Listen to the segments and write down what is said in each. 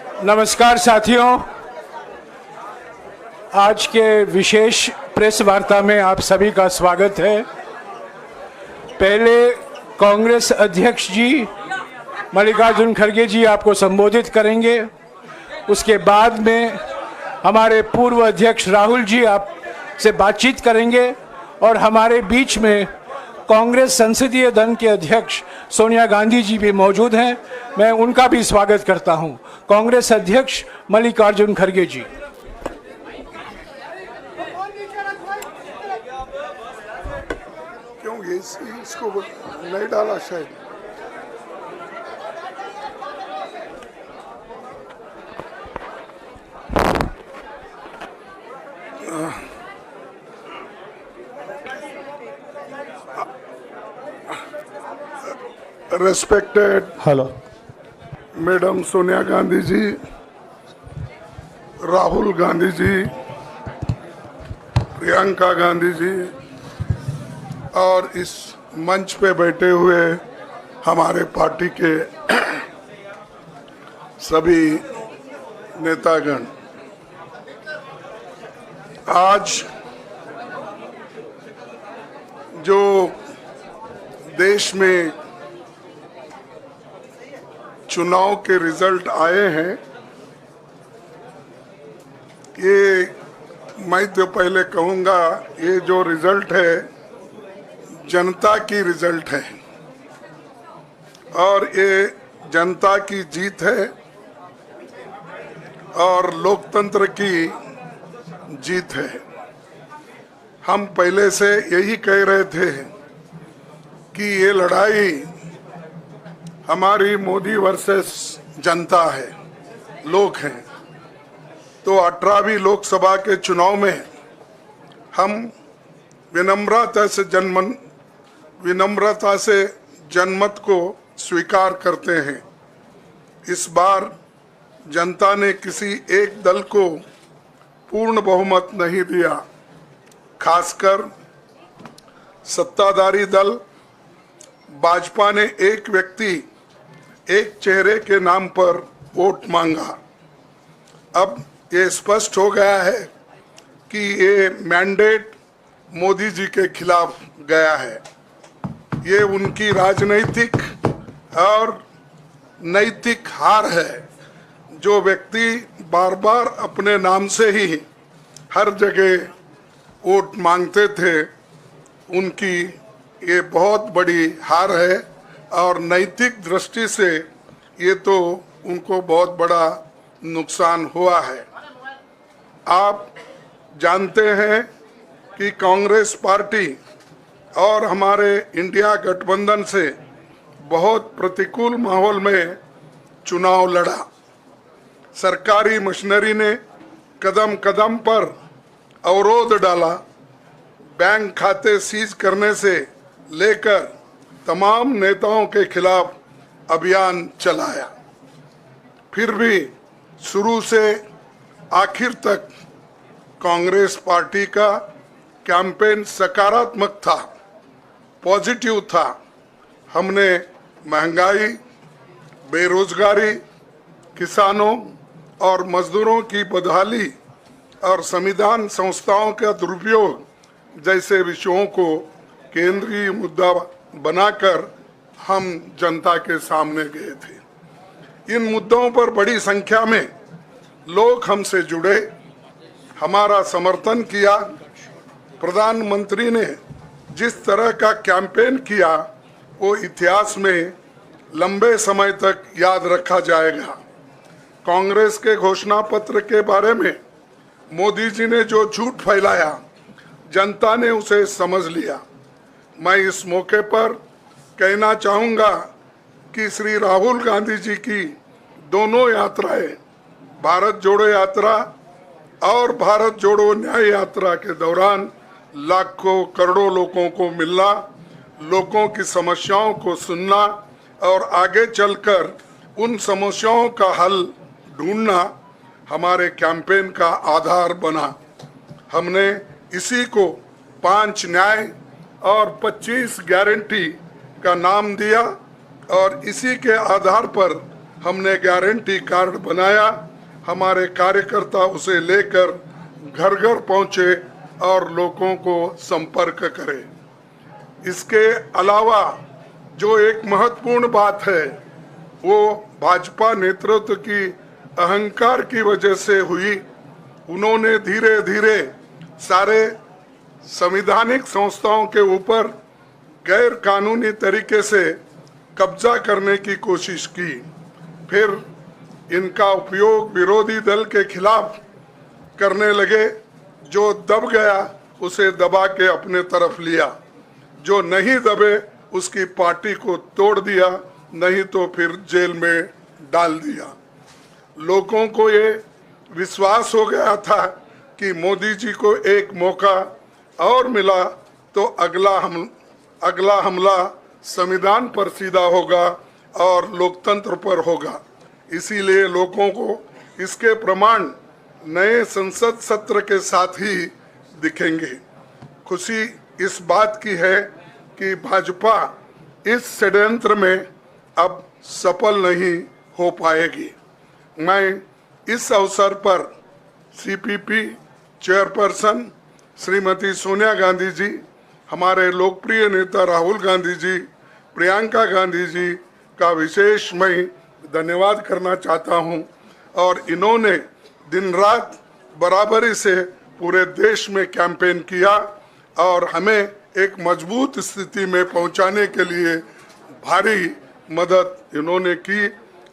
नमस्कार साथियों, आज के विशेष प्रेस वार्ता में आप सभी का स्वागत है। पहले कांग्रेस अध्यक्ष जी मल्लिकार्जुन खड़गे जी आपको संबोधित करेंगे। उसके बाद में हमारे पूर्व अध्यक्ष राहुल जी आपसे बातचीत करेंगे और हमारे बीच में कांग्रेस संसदीय दल के अध्यक्ष सोनिया गांधी जी भी मौजूद हैं। मैं उनका भी स्वागत करता हूं। कांग्रेस अध्यक्ष मल्लिकार्जुन खड़गे जी। क्यों ये इसको नहीं डाला शायद। Respected hello madam Sonia Gandhi ji, Rahul Gandhi ji, Priyanka Gandhi ji और इस मंच पे बैठे हुए हमारे पार्टी के सभी नेतागण, आज जो देश में चुनाव के रिजल्ट आए हैं, ये मैं तो पहले कहूँगा, ये जो रिजल्ट है जनता की रिजल्ट है और ये जनता की जीत है और लोकतंत्र की जीत है। हम पहले से यही कह रहे थे कि ये लड़ाई हमारी मोदी वर्सेस जनता है, लोग हैं। तो 18वीं लोकसभा के चुनाव में हम विनम्रता से जनमत को स्वीकार करते हैं। इस बार जनता ने किसी एक दल को पूर्ण बहुमत नहीं दिया, खासकर सत्ताधारी दल भाजपा ने एक व्यक्ति एक चेहरे के नाम पर वोट मांगा। अब ये स्पष्ट हो गया है कि ये मैंडेट मोदी जी के खिलाफ गया है। ये उनकी राजनीतिक और नैतिक हार है। जो व्यक्ति बार बार अपने नाम से ही हर जगह वोट मांगते थे, उनकी ये बहुत बड़ी हार है और नैतिक दृष्टि से ये तो उनको बहुत बड़ा नुकसान हुआ है। आप जानते हैं कि कांग्रेस पार्टी और हमारे इंडिया गठबंधन से बहुत प्रतिकूल माहौल में चुनाव लड़ा। सरकारी मशीनरी ने कदम कदम पर अवरोध डाला। बैंक खाते सीज करने से लेकर तमाम नेताओं के खिलाफ अभियान चलाया। फिर भी शुरू से आखिर तक कांग्रेस पार्टी का कैंपेन सकारात्मक था, पॉजिटिव था। हमने महंगाई, बेरोजगारी, किसानों और मजदूरों की बदहाली और संविधान संस्थाओं का दुरुपयोग जैसे विषयों को केंद्रीय मुद्दा बनाकर हम जनता के सामने गए थे। इन मुद्दों पर बड़ी संख्या में लोग हमसे जुड़े, हमारा समर्थन किया। प्रधानमंत्री ने जिस तरह का कैंपेन किया वो इतिहास में लंबे समय तक याद रखा जाएगा। कांग्रेस के घोषणा पत्र के बारे में मोदी जी ने जो झूठ फैलाया, जनता ने उसे समझ लिया। मैं इस मौके पर कहना चाहूँगा कि श्री राहुल गांधी जी की दोनों यात्राएं, भारत जोड़ो यात्रा और भारत जोड़ो न्याय यात्रा के दौरान लाखों करोड़ों लोगों को मिलना, लोगों की समस्याओं को सुनना और आगे चलकर उन समस्याओं का हल ढूंढना हमारे कैंपेन का आधार बना। हमने इसी को 5 न्याय और 25 गारंटी का नाम दिया और इसी के आधार पर हमने गारंटी कार्ड बनाया, हमारे कार्यकर्ता उसे लेकर घर घर पहुंचे और लोगों को संपर्क करें। इसके अलावा जो एक महत्वपूर्ण बात है वो भाजपा नेतृत्व की अहंकार की वजह से हुई। उन्होंने धीरे धीरे सारे संवैधानिक संस्थाओं के ऊपर गैर कानूनी तरीके से कब्जा करने की कोशिश की। फिर इनका उपयोग विरोधी दल के खिलाफ करने लगे। जो दब गया उसे दबा के अपने तरफ लिया, जो नहीं दबे उसकी पार्टी को तोड़ दिया, नहीं तो फिर जेल में डाल दिया। लोगों को ये विश्वास हो गया था कि मोदी जी को एक मौका और मिला तो अगला हमला संविधान पर सीधा होगा और लोकतंत्र पर होगा। इसीलिए लोगों को इसके प्रमाण नए संसद सत्र के साथ ही दिखेंगे। खुशी इस बात की है कि भाजपा इस षड्यंत्र में अब सफल नहीं हो पाएगी। मैं इस अवसर पर सीपीपी चेयरपर्सन श्रीमती सोनिया गांधी जी, हमारे लोकप्रिय नेता राहुल गांधी जी, प्रियंका गांधी जी का विशेष मैं धन्यवाद करना चाहता हूं। और इन्होंने दिन रात बराबरी से पूरे देश में कैंपेन किया और हमें एक मजबूत स्थिति में पहुंचाने के लिए भारी मदद इन्होंने की।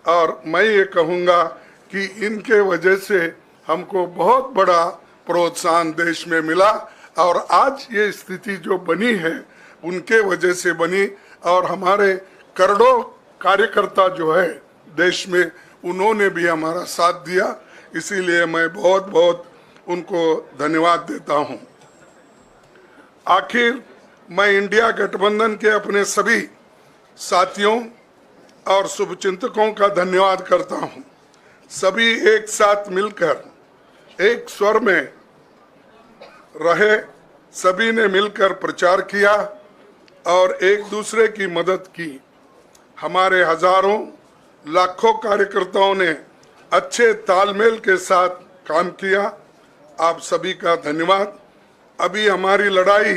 और मैं ये कहूँगा कि इनके वजह से हमको बहुत बड़ा प्रोत्साहन देश में मिला और आज ये स्थिति जो बनी है उनके वजह से बनी। और हमारे करोड़ों कार्यकर्ता जो है देश में, उन्होंने भी हमारा साथ दिया। इसीलिए मैं बहुत बहुत उनको धन्यवाद देता हूं। आखिर मैं इंडिया गठबंधन के अपने सभी साथियों और शुभचिंतकों का धन्यवाद करता हूं। सभी एक साथ मिलकर एक स्वर में रहे, सभी ने मिलकर प्रचार किया और एक दूसरे की मदद की। हमारे हजारों लाखों कार्यकर्ताओं ने अच्छे तालमेल के साथ काम किया। आप सभी का धन्यवाद। अभी हमारी लड़ाई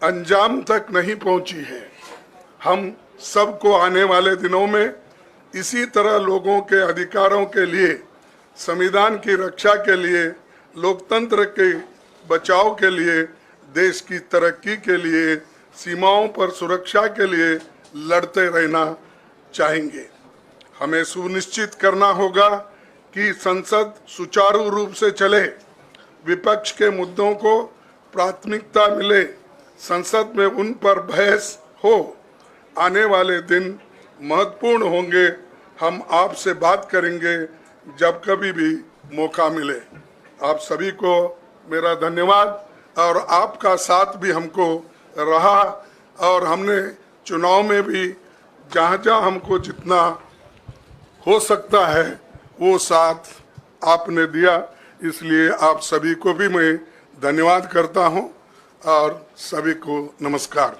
अंजाम तक नहीं पहुंची है। हम सबको आने वाले दिनों में इसी तरह लोगों के अधिकारों के लिए, संविधान की रक्षा के लिए, लोकतंत्र के बचाव के लिए, देश की तरक्की के लिए, सीमाओं पर सुरक्षा के लिए लड़ते रहना चाहेंगे। हमें सुनिश्चित करना होगा कि संसद सुचारू रूप से चले, विपक्ष के मुद्दों को प्राथमिकता मिले, संसद में उन पर बहस हो। आने वाले दिन महत्वपूर्ण होंगे। हम आपसे बात करेंगे जब कभी भी मौका मिले। आप सभी को मेरा धन्यवाद। और आपका साथ भी हमको रहा और हमने चुनाव में भी जहाँ जहाँ हमको जितना हो सकता है वो साथ आपने दिया। इसलिए आप सभी को भी मैं धन्यवाद करता हूं और सभी को नमस्कार।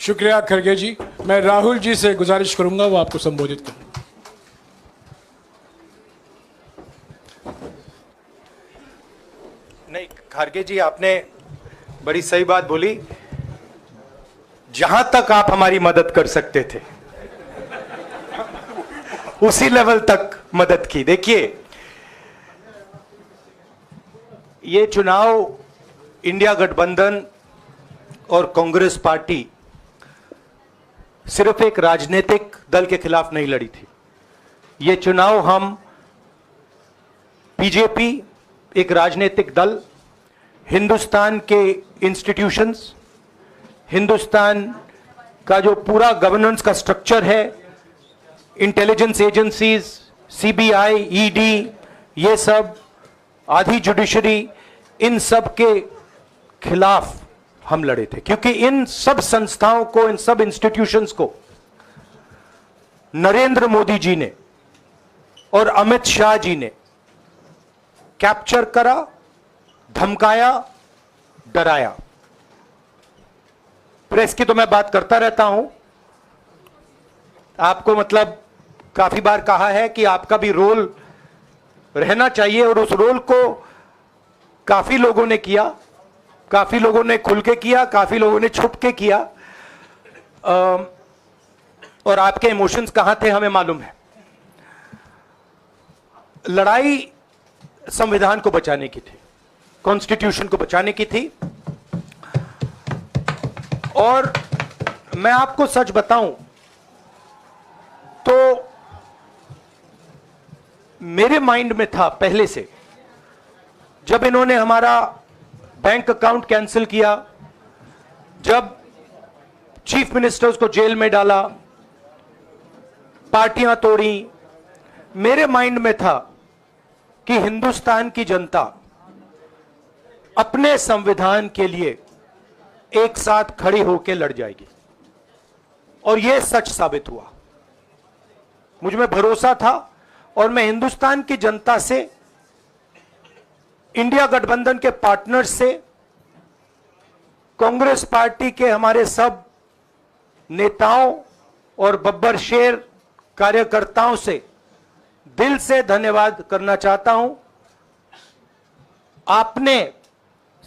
शुक्रिया खड़गे जी। मैं राहुल जी से गुजारिश करूंगा वो आपको संबोधित करें। नहीं, खड़गे जी आपने बड़ी सही बात बोली। जहां तक आप हमारी मदद कर सकते थे उसी लेवल तक मदद की। देखिए, ये चुनाव इंडिया गठबंधन और कांग्रेस पार्टी सिर्फ एक राजनीतिक दल के खिलाफ नहीं लड़ी थी। ये चुनाव हम बीजेपी, एक राजनीतिक दल, हिंदुस्तान के इंस्टीट्यूशंस, हिंदुस्तान का जो पूरा गवर्नेंस का स्ट्रक्चर है, इंटेलिजेंस एजेंसीज, सीबीआई, ईडी, ये सब, आधी जुडिशरी, इन सब के खिलाफ हम लड़े थे। क्योंकि इन सब संस्थाओं को, इन सब इंस्टीट्यूशंस को नरेंद्र मोदी जी ने और अमित शाह जी ने कैप्चर करा, धमकाया, डराया। प्रेस की तो मैं बात करता रहता हूं, आपको मतलब काफी बार कहा है कि आपका भी रोल रहना चाहिए, और उस रोल को काफी लोगों ने किया, काफी लोगों ने खुल के किया, काफी लोगों ने छुप के किया, और आपके इमोशंस कहां थे हमें मालूम है। लड़ाई संविधान को बचाने की थी, कॉन्स्टिट्यूशन को बचाने की थी। और मैं आपको सच बताऊं तो मेरे माइंड में था पहले से, जब इन्होंने हमारा बैंक अकाउंट कैंसिल किया, जब चीफ मिनिस्टर्स को जेल में डाला, पार्टियां तोड़ी, मेरे माइंड में था कि हिंदुस्तान की जनता अपने संविधान के लिए एक साथ खड़ी होकर लड़ जाएगी, और यह सच साबित हुआ। मुझ में भरोसा था, और मैं हिंदुस्तान की जनता से, इंडिया गठबंधन के पार्टनर्स से, कांग्रेस पार्टी के हमारे सब नेताओं और बब्बर शेर कार्यकर्ताओं से दिल से धन्यवाद करना चाहता हूं। आपने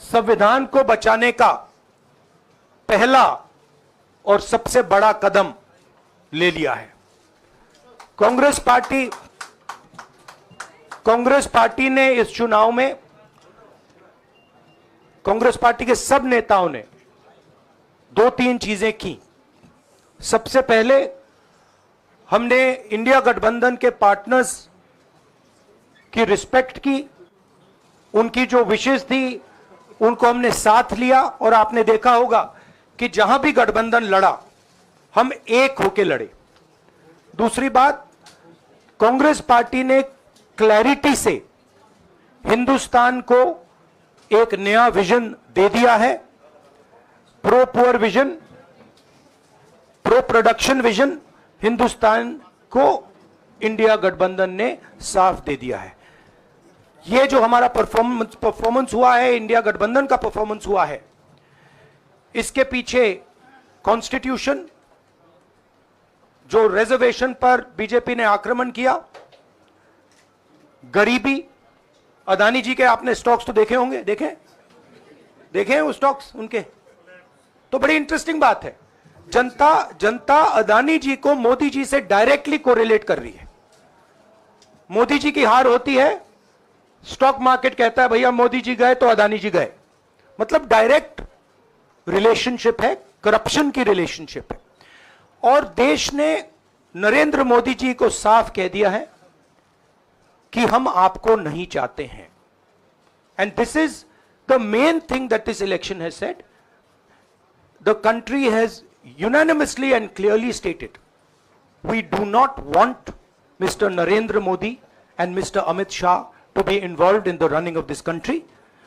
संविधान को बचाने का पहला और सबसे बड़ा कदम ले लिया है। कांग्रेस पार्टी ने इस चुनाव में, कांग्रेस पार्टी के सब नेताओं ने 2-3 चीजें की। सबसे पहले हमने इंडिया गठबंधन के पार्टनर्स की रिस्पेक्ट की, उनकी जो विशेष थी उनको हमने साथ लिया, और आपने देखा होगा कि जहां भी गठबंधन लड़ा हम एक होकर लड़े। दूसरी बात, कांग्रेस पार्टी ने क्लैरिटी से हिंदुस्तान को एक नया विजन दे दिया है, pro poor vision, pro production vision Hindustan को इंडिया गठबंधन ने साफ दे दिया है। यह जो हमारा परफॉर्मेंस हुआ है, इंडिया गठबंधन का परफॉर्मेंस हुआ है, इसके पीछे कॉन्स्टिट्यूशन, जो रिजर्वेशन पर बीजेपी ने आक्रमण किया, गरीबी, अदानी जी के आपने स्टॉक्स तो देखे होंगे, देखे हैं वो स्टॉक्स उनके, तो बड़ी इंटरेस्टिंग बात है। जनता अदानी जी को मोदी जी से डायरेक्टली कोरिलेट कर रही है। मोदी जी की हार होती है, स्टॉक मार्केट कहता है भैया मोदी जी गए तो अदानी जी गए, मतलब डायरेक्ट रिलेशनशिप है, करप्शन की रिलेशनशिप है। और देश ने नरेंद्र मोदी जी को साफ कह दिया है कि हम आपको नहीं चाहते हैं। And this is the main thing that this election has said. The country has unanimously and clearly stated, we do not want Mr. Narendra Modi and Mr. Amit Shah to be involved in the running of this country.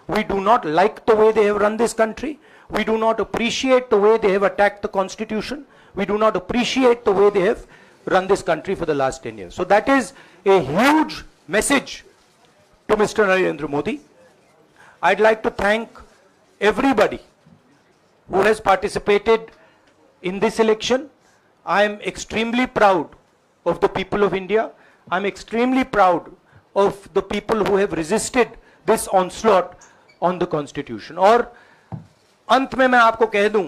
We do not like the way they have run this country. We do not appreciate the way they have attacked the constitution. We do not appreciate the way they have run this country for the last 10 years. So that is a huge message to Mr. Narendra Modi. I'd like to thank everybody who has participated in this election. I am extremely proud of the people of India. I am extremely proud of the people who have resisted this onslaught on the constitution. और अंत में मैं आपको कह दूं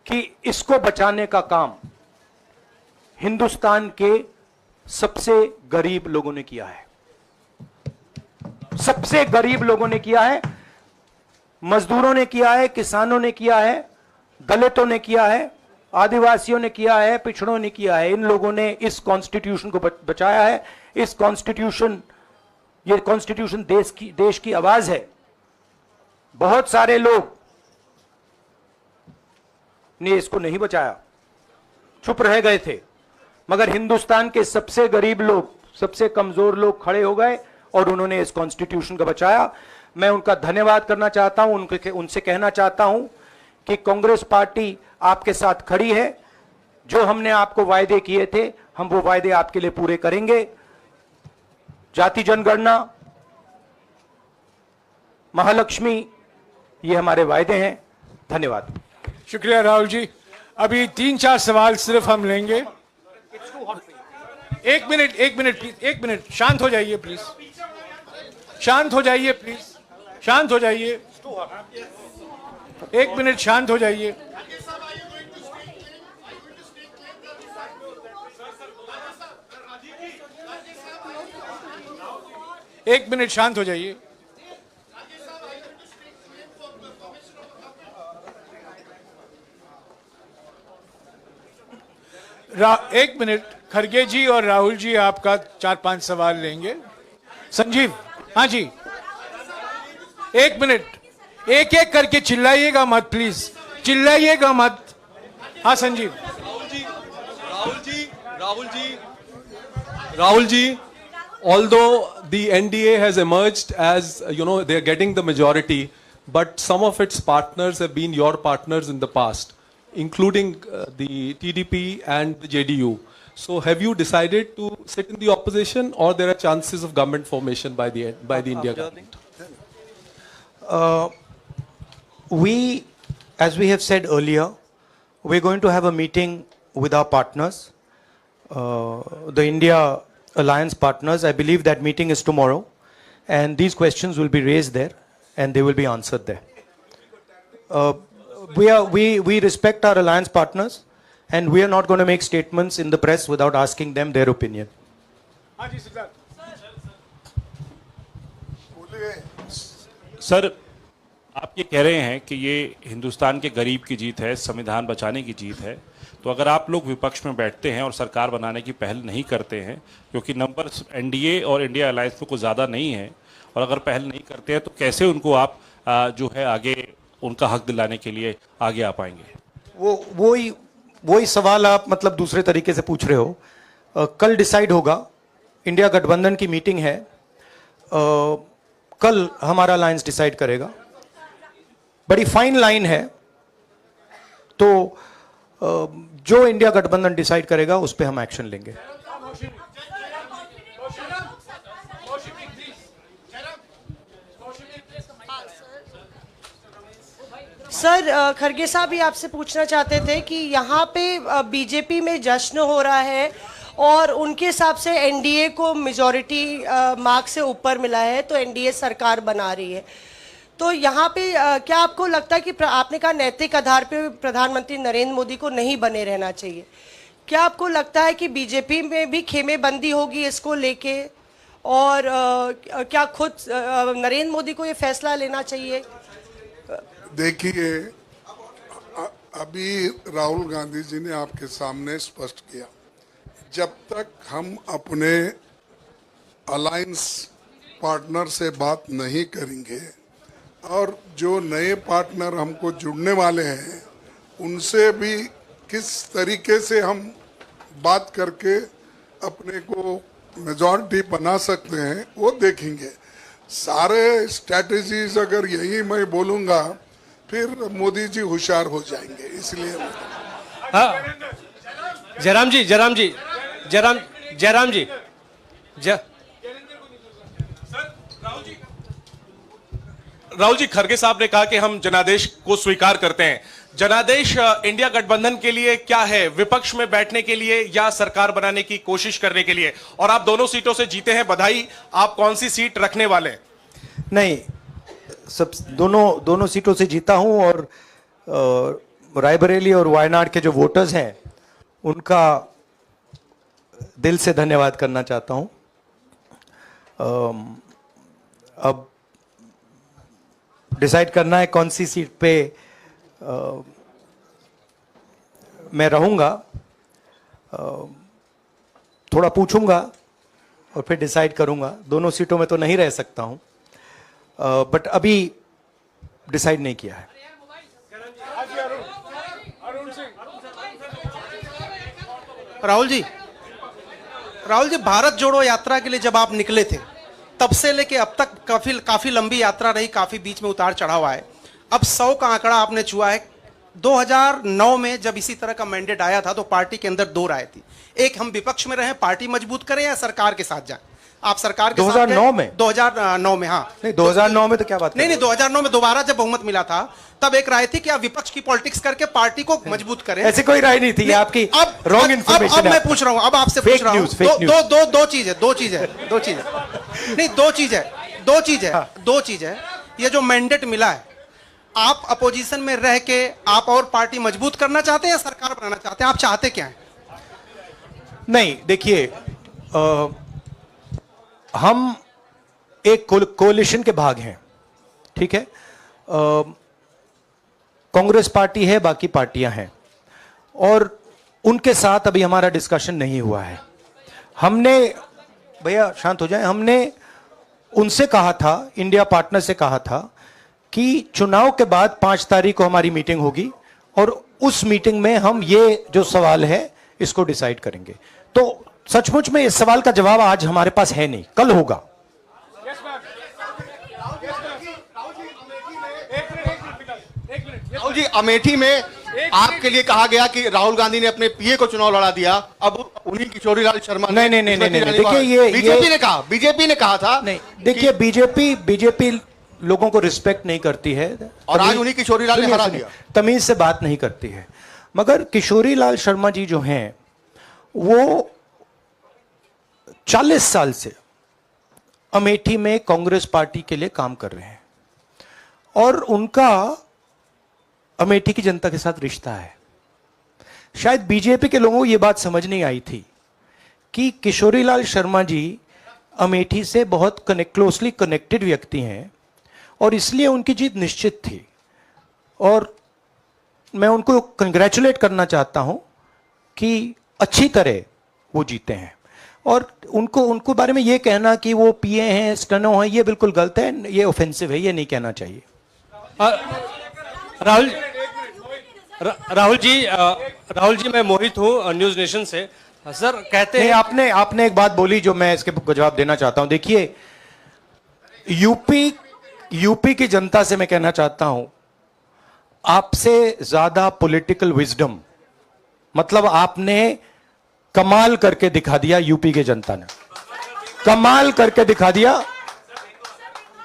कि इसको बचाने का काम हिंदुस्तान के सबसे गरीब लोगों ने किया है, सबसे गरीब लोगों ने किया है, मजदूरों ने किया है, किसानों ने किया है, दलितों ने किया है, आदिवासियों ने किया है, पिछड़ों ने किया है। इन लोगों ने इस कॉन्स्टिट्यूशन को बचाया है। इस कॉन्स्टिट्यूशन, ये कॉन्स्टिट्यूशन देश की आवाज है। बहुत सारे लोग ने इसको नहीं बचाया, चुप रह गए थे, मगर हिंदुस्तान के सबसे गरीब लोग, सबसे कमजोर लोग खड़े हो गए और उन्होंने इस कॉन्स्टिट्यूशन को बचाया। मैं उनका धन्यवाद करना चाहता हूं, उनसे कहना चाहता हूं कि कांग्रेस पार्टी आपके साथ खड़ी है। जो हमने आपको वायदे किए थे, हम वो वायदे आपके लिए पूरे करेंगे। जाति जनगणना, महालक्ष्मी, ये हमारे वायदे हैं। धन्यवाद। शुक्रिया राहुल जी। अभी 3-4 सवाल सिर्फ हम लेंगे। एक मिनट प्लीज, एक मिनट, शांत हो जाइए प्लीज, शांत हो जाइए प्लीज, शांत हो जाइए, एक मिनट शांत हो जाइए। एक मिनट शांत हो जाइए। एक मिनट, खरगे जी और राहुल जी आपका 4-5 सवाल लेंगे। संजीव, हाँ जी, एक मिनट, एक एक करके चिल्लाइएगा मत प्लीज, चिल्लाइएगा मत। हाँ Sanjeev. Rahul ji, although the NDA has emerged as, they are getting the majority, but some of its partners have been your partners in the past, including the TDP and the JDU. So have you decided to sit in the opposition, or there are chances of government formation by the India government? As we have said earlier, we're going to have a meeting with our partners, the India Alliance partners. I believe that meeting is tomorrow, and these questions will be raised there, and they will be answered there. We respect our alliance partners, and we are not going to make statements in the press without asking them their opinion. Sir, आप ये कह रहे हैं कि ये हिंदुस्तान के गरीब की जीत है, संविधान बचाने की जीत है, तो अगर आप लोग विपक्ष में बैठते हैं और सरकार बनाने की पहल नहीं करते हैं, क्योंकि नंबर एनडीए और इंडिया अलायंस में कुछ ज़्यादा नहीं है, और अगर पहल नहीं करते हैं तो कैसे उनको आप जो है आगे उनका हक दिलाने के लिए आगे आ पाएंगे? वही सवाल आप मतलब दूसरे तरीके से पूछ रहे हो। कल डिसाइड होगा, इंडिया गठबंधन की मीटिंग है, कल हमारा अलायंस डिसाइड करेगा। बड़ी फाइन लाइन है, तो जो इंडिया गठबंधन डिसाइड करेगा उस पे हम एक्शन लेंगे। सर, खरगे साहब भी आपसे पूछना चाहते थे कि यहाँ पे बीजेपी में जश्न हो रहा है और उनके हिसाब से एनडीए को मेजॉरिटी मार्क से ऊपर मिला है, तो एनडीए सरकार बना रही है। तो यहाँ पे क्या आपको लगता है कि आपने कहा नैतिक आधार पे प्रधानमंत्री नरेंद्र मोदी को नहीं बने रहना चाहिए, क्या आपको लगता है कि बीजेपी में भी खेमेबंदी होगी इसको लेके, और क्या खुद नरेंद्र मोदी को ये फैसला लेना चाहिए? देखिए, अभी राहुल गांधी जी ने आपके सामने स्पष्ट किया, जब तक हम अपने अलायंस पार्टनर से बात नहीं करेंगे और जो नए पार्टनर हमको जुड़ने वाले हैं उनसे भी किस तरीके से हम बात करके अपने को मेजॉरिटी बना सकते हैं वो देखेंगे। सारे स्ट्रैटेजीज अगर यही मैं बोलूँगा फिर मोदी जी होशियार हो जाएंगे, इसलिए। हाँ, जयराम जी, राहुल जी, खरगे साहब ने कहा कि हम जनादेश को स्वीकार करते हैं। जनादेश इंडिया गठबंधन के लिए क्या है? विपक्ष में बैठने के लिए या सरकार बनाने की कोशिश करने के लिए? और आप दोनों सीटों से जीते हैं, बधाई। आप कौन सी सीट रखने वाले हैं? नहीं, सब दोनों सीटों से जीता हूं, और रायबरेली और वायनाड के जो वोटर्स हैं उनका दिल से धन्यवाद करना चाहता हूं। अब डिसाइड करना है कौन सी सीट पे मैं रहूंगा, थोड़ा पूछूंगा और फिर डिसाइड करूंगा। दोनों सीटों में तो नहीं रह सकता हूं, बट अभी डिसाइड नहीं किया है। राहुल जी, भारत जोड़ो यात्रा के लिए जब आप निकले थे तब से लेके अब तक काफी लंबी यात्रा रही, काफी बीच में उतार चढ़ाव आए। अब 100 का आंकड़ा आपने छुआ है। 2009 में जब इसी तरह का मैंडेट आया था तो पार्टी के अंदर दो राय थी, एक हम विपक्ष में रहें, पार्टी मजबूत करें, या सरकार के साथ जाएं। आप सरकार के 2009 में? 2009 में, हाँ। नहीं, 2009 में तो क्या बात नहीं नहीं, 2009 में दोबारा जब बहुमत मिला था तब एक राय थी कि आप विपक्ष की पॉलिटिक्स करके पार्टी को मजबूत करें। ऐसी कोई राय नहीं थी, ये आपकी अब रॉन्ग इन्फॉर्मेशन अब मैं पूछ रहा हूं, अब आपसे पूछ रहा हूं, दो चीज है, दो चीज नहीं, दो चीज है। ये जो मैंडेट मिला है, आप अपोजिशन में रह के आप और पार्टी मजबूत करना चाहते हैं या सरकार बनाना चाहते हैं? आप चाहते क्या है? नहीं, देखिए, हम एक कोलिशन के भाग हैं, ठीक है। कांग्रेस पार्टी है, बाकी पार्टियां हैं, और उनके साथ अभी हमारा डिस्कशन नहीं हुआ है। हमने, भैया शांत हो जाए, हमने उनसे कहा था, इंडिया पार्टनर से कहा था कि चुनाव के बाद 5 तारीख को हमारी मीटिंग होगी और उस मीटिंग में हम ये जो सवाल है इसको डिसाइड करेंगे। तो सचमुच में इस सवाल का जवाब आज हमारे पास है नहीं, कल होगा। राहुल जी, अमेठी में आपके लिए कहा गया कि राहुल गांधी ने अपने पीए को चुनाव लड़ा दिया, अब उन्हीं किशोरीलाल शर्मा नहीं, देखिए, ये बीजेपी ने कहा था। नहीं, देखिए, बीजेपी लोगों को रिस्पेक्ट नहीं करती है और आज उन्हीं किशोरीलाल ने हरा दिया, तमीज से बात नहीं करती है। मगर किशोरीलाल शर्मा जी जो हैं, वो 40 साल से अमेठी में कांग्रेस पार्टी के लिए काम कर रहे हैं और उनका अमेठी की जनता के साथ रिश्ता है। शायद बीजेपी के लोगों को यह बात समझ नहीं आई थी कि किशोरीलाल शर्मा जी अमेठी से बहुत क्लोजली कनेक्टेड व्यक्ति हैं और इसलिए उनकी जीत निश्चित थी। और मैं उनको कंग्रेचुलेट करना चाहता हूं कि अच्छी तरह वो जीते हैं। और उनको बारे में ये कहना कि वो पीए हैं, स्टनो हैं, ये बिल्कुल गलत है, ये ऑफेंसिव है, ये नहीं कहना चाहिए। राहुल जी, मैं मोहित हूँ न्यूज नेशन से। सर कहते हैं, आपने एक बात बोली जो मैं इसके जवाब देना चाहता हूं। देखिए, यूपी की जनता से मैं कहना चाहता हूं, आपसे ज्यादा पॉलिटिकल विजडम, मतलब आपने कमाल करके दिखा दिया। यूपी की जनता ने कमाल करके दिखा दिया।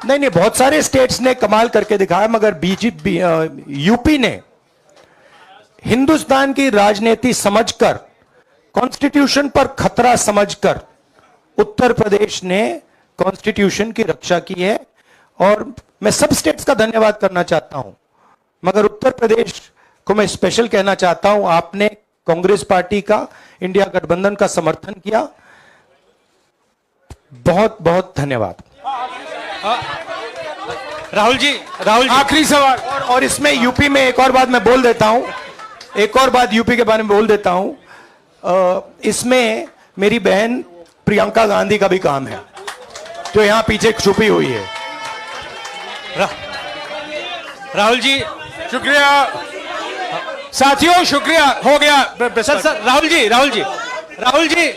नहीं, बहुत सारे स्टेट्स ने कमाल करके दिखाया, मगर बीजेपी यूपी ने हिंदुस्तान की राजनीति समझकर, कॉन्स्टिट्यूशन पर खतरा समझकर उत्तर प्रदेश ने कॉन्स्टिट्यूशन की रक्षा की है। और मैं सब स्टेट्स का धन्यवाद करना चाहता हूं, मगर उत्तर प्रदेश को मैं स्पेशल कहना चाहता हूं। आपने कांग्रेस पार्टी का, इंडिया गठबंधन का समर्थन किया, बहुत बहुत धन्यवाद। राहुल जी, आखिरी सवाल, और इसमें यूपी में एक और बात मैं बोल देता हूं, एक और बात यूपी के बारे में बोल देता हूं। इसमें मेरी बहन प्रियंका गांधी का भी काम है, जो यहां पीछे छुपी हुई है। राहुल जी, शुक्रिया साथियों, शुक्रिया, हो गया। सर राहुल जी,